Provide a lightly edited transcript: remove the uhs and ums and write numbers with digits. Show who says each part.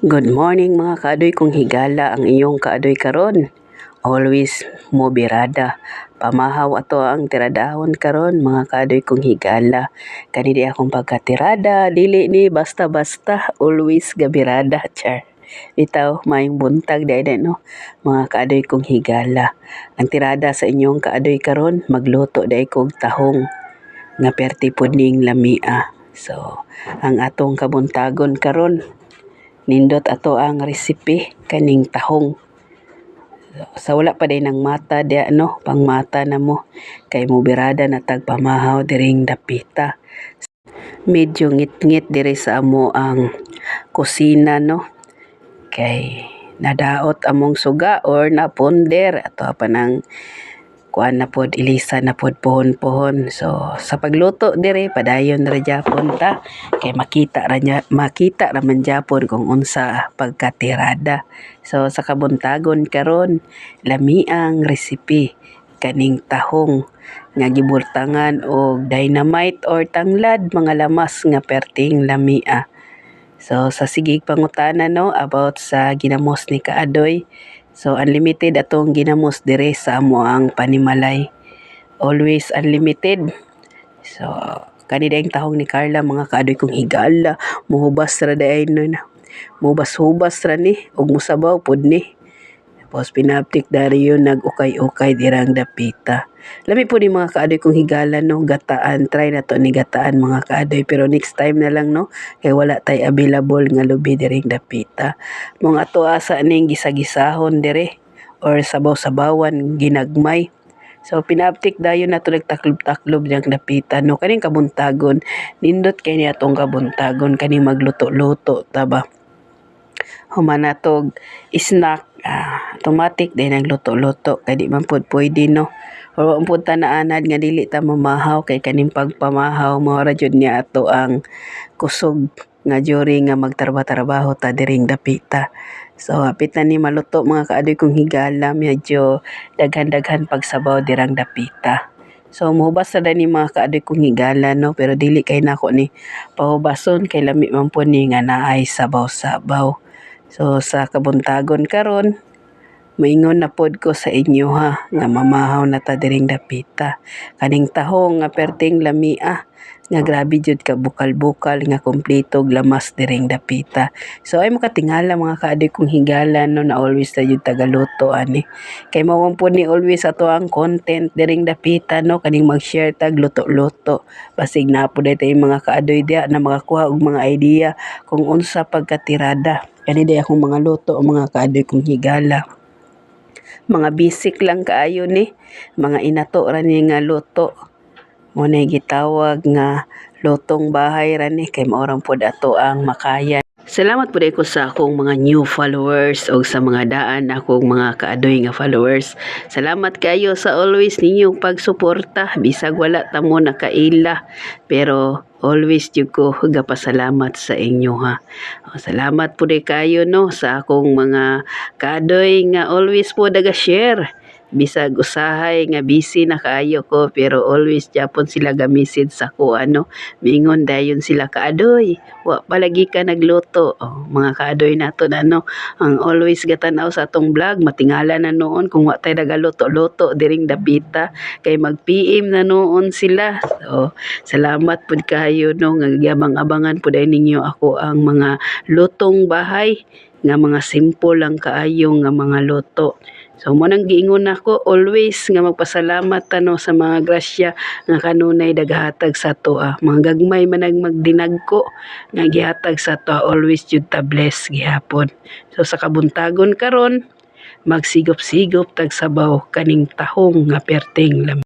Speaker 1: Good morning mga kaadoy, kung higala ang iyong kaadoy karon. Always mo birada. Pamahaw ato ang tiradahon karon mga kaadoy kung higala. Kani di akong pagkatirada, dili ni basta-basta, always gabirada char. Bitaw mayong buntag dai no mga kaadoy kung higala. Ang tirada sa inyong kaadoy karon, magluto dai kog tahong nga perti puding lamia. So, ang atong kabuntagon karon, nindot ato ang recipe kaning tahong. Sa wala pa din ng mata dia no, pang mata na mo kay mobirada na tagpamahaw diring dapita. Medyo ngit-ngit diri sa amo ang kusina no. Kay nadaot among suga or naponder ato pa nang kuan na pod ilisa na pod pohon-pohon. So sa pagluto dire padayon ra gyapon ta kay makita ra man gyapon kung unsa pagkatirada. So sa kabuntagon karon, lamiang recipe kaning tahong nga giburtangan og dynamite or tanglad, mga lamas nga perting lamia. So sa sigig pangutana no about sa ginamos ni kaadoy. So unlimited atong ginamos dire sa amo ang panimalay. Always unlimited. So kani daing tahong ni Carla mga kaadoy kung higala, muhubas ra daay nun. Muhubas-hubas ra ni ug musabaw pud ni. Tapos pinaptik dari yun nag-ukay-ukay dirang dapita. Lami po ni mga kaadoy kung higala no, gataan. Try na to ni gataan mga kaadoy. Pero next time na lang no, kay wala tay available nga lubi diring dapita. Mga ato asa ning gisagisahon dire or sabaw-sabawan ginagmay. So pinaptik dayon na to nagtaklob-taklob diyang dapita no. Kaning kabuntagon, nindot kay ni atong kabuntagon kaning magluto-luto taba. Humanatog snack, automatic din nagluto-luto kay di man pud pwede no. Or ang punta na anad nga dili ta mamahaw kay kaning pagpamahaw mao ra jud niya ato ang kusog nga during nga magtrabaho ta diring dapita. So hapit na ni maluto mga kaadoy kung higala, medyo daghan-daghan pagsabaw dirang dapita. So muhubas na ni mga kaadoy kung higala no, pero dili kay nako ni pahubason kay lami man po ni nga naay sabaw-sabaw. So sa kabuntagon karon, maingon na pod ko sa inyo ha, nga mamahaw na ta diring dapita. Kaning tahong nga perting lamia, nga grabe jud ka bukal-bukal nga kompleto lamas diring dapita. So ay makatingala mga kaadoy kung higala no, na always na jud tagaluto ani. Kay mao po ni always ato ang content diring dapita no, kaning mag-share tag luto-luto. Basig na po daytay mga kaadoy dia na makakuha og mga idea kung unsa pagkatirada. Kani day akong mga luto o mga kaadoy kong higala. Mga basic lang kaayo ni, mga inato ra ni nga luto. Mo na gitawag nga lutong bahay ra ni kay mao pod ato ang makayan. Salamat po ko sa akong mga new followers o sa mga daan akong mga kaadoy nga followers. Salamat kayo sa always ninyong pagsuporta. Bisag wala ta mo nakaila, pero always jud ko gapasalamat sa inyo ha. Salamat po kayo no sa akong mga kaadoy nga always po daga-share. Bisag usahay nga busy na kaayo ko, pero always japon sila ga-message sa ko ano, mingon dayon sila kaadoy, wa palagi ka nagluto. Mga kaadoy nato na no, ang always gatanaw sa atong vlog, matingala na noon kung wa tay nagaluto-luto diring dapita kay mag-PM na noon sila. So salamat pud kayo no, nga gyabang-abangan pud ninyo ako ang mga lutong bahay nga mga simple lang kaayo nga mga luto. So mo nang giingon ako always nga magpasalamat tano sa mga grasya nga kanunay daghatag sa toa. Mga gagmay man ang magdinagko nga gihatag sa toa, always jud ta bless gihapon. So sa kabuntagon karon, magsigop-sigop tag sabaw kaning tahong nga perting lamia.